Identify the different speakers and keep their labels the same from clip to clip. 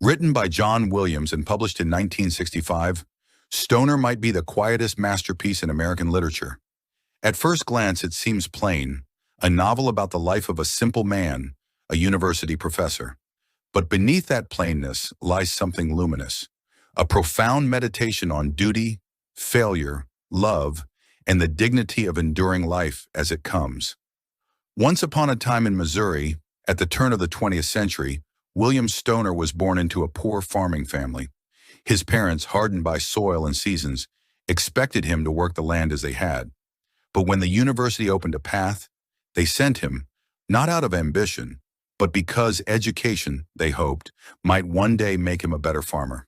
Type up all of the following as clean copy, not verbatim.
Speaker 1: Written by John Williams and published in 1965, Stoner might be the quietest masterpiece in American literature. At first glance, it seems plain, a novel about the life of a simple man, a university professor. But beneath that plainness lies something luminous, a profound meditation on duty, failure, love, and the dignity of enduring life as it comes. Once upon a time in Missouri, at the turn of the 20th century, William Stoner was born into a poor farming family. His parents, hardened by soil and seasons, expected him to work the land as they had. But when the university opened a path, they sent him, not out of ambition, but because education, they hoped, might one day make him a better farmer.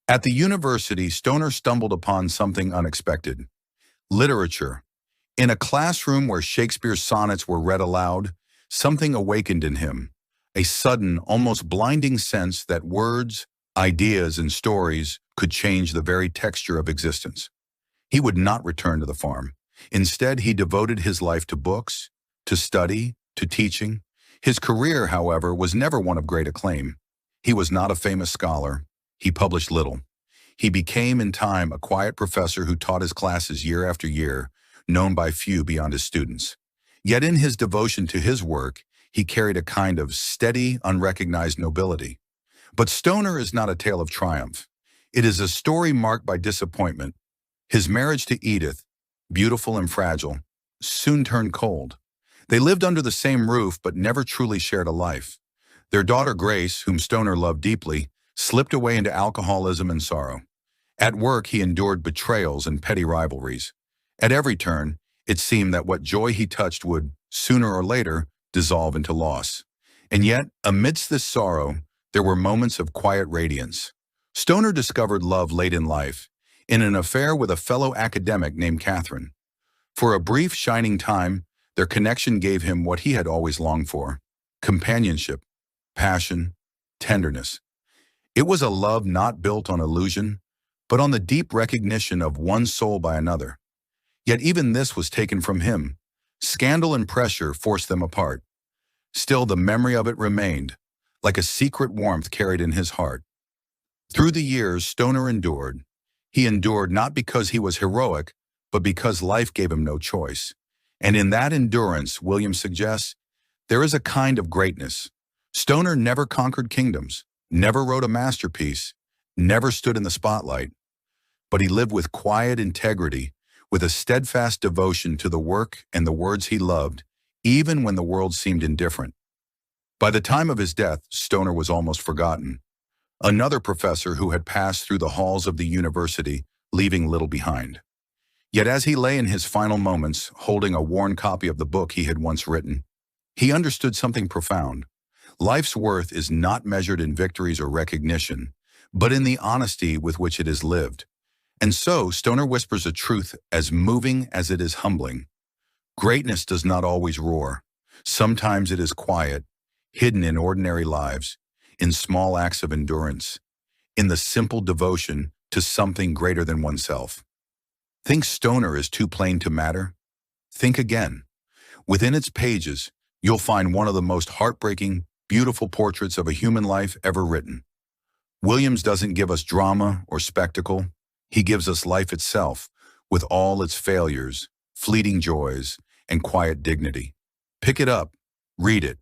Speaker 1: At the university, Stoner stumbled upon something unexpected: literature. In a classroom where Shakespeare's sonnets were read aloud, something awakened in him, a sudden, almost blinding sense that words, ideas, and stories could change the very texture of existence. He would not return to the farm. Instead, he devoted his life to books, to study, to teaching. His career, however, was never one of great acclaim. He was not a famous scholar. He published little. He became, in time, a quiet professor who taught his classes year after year, known by few beyond his students. Yet in his devotion to his work, he carried a kind of steady, unrecognized nobility. But Stoner is not a tale of triumph. It is a story marked by disappointment. His marriage to Edith, beautiful and fragile, soon turned cold. They lived under the same roof but never truly shared a life. Their daughter Grace, whom Stoner loved deeply, slipped away into alcoholism and sorrow. At work, he endured betrayals and petty rivalries. At every turn, it seemed that what joy he touched would, sooner or later, dissolve into loss. And yet, amidst this sorrow, there were moments of quiet radiance. Stoner discovered love late in life, in an affair with a fellow academic named Catherine. For a brief, shining time, their connection gave him what he had always longed for: companionship, passion, tenderness. It was a love not built on illusion, but on the deep recognition of one soul by another. Yet even this was taken from him. Scandal and pressure forced them apart. Still, the memory of it remained, like a secret warmth carried in his heart. Through the years, Stoner endured. He endured not because he was heroic, but because life gave him no choice. And in that endurance, Williams suggests, there is a kind of greatness. Stoner never conquered kingdoms, never wrote a masterpiece, never stood in the spotlight. But he lived with quiet integrity, with a steadfast devotion to the work and the words he loved, even when the world seemed indifferent. By the time of his death, Stoner was almost forgotten. Another professor who had passed through the halls of the university, leaving little behind. Yet as he lay in his final moments, holding a worn copy of the book he had once written, he understood something profound. Life's worth is not measured in victories or recognition, but in the honesty with which it is lived. And so, Stoner whispers a truth as moving as it is humbling. Greatness does not always roar. Sometimes it is quiet, hidden in ordinary lives, in small acts of endurance, in the simple devotion to something greater than oneself. Think Stoner is too plain to matter? Think again. Within its pages, you'll find one of the most heartbreaking, beautiful portraits of a human life ever written. Williams doesn't give us drama or spectacle. He gives us life itself, with all its failures, fleeting joys, and quiet dignity. Pick it up, read it.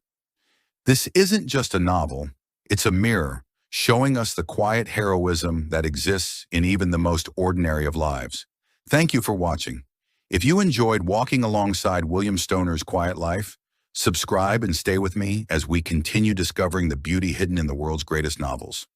Speaker 1: This isn't just a novel, it's a mirror, showing us the quiet heroism that exists in even the most ordinary of lives. Thank you for watching. If you enjoyed walking alongside William Stoner's quiet life, subscribe and stay with me as we continue discovering the beauty hidden in the world's greatest novels.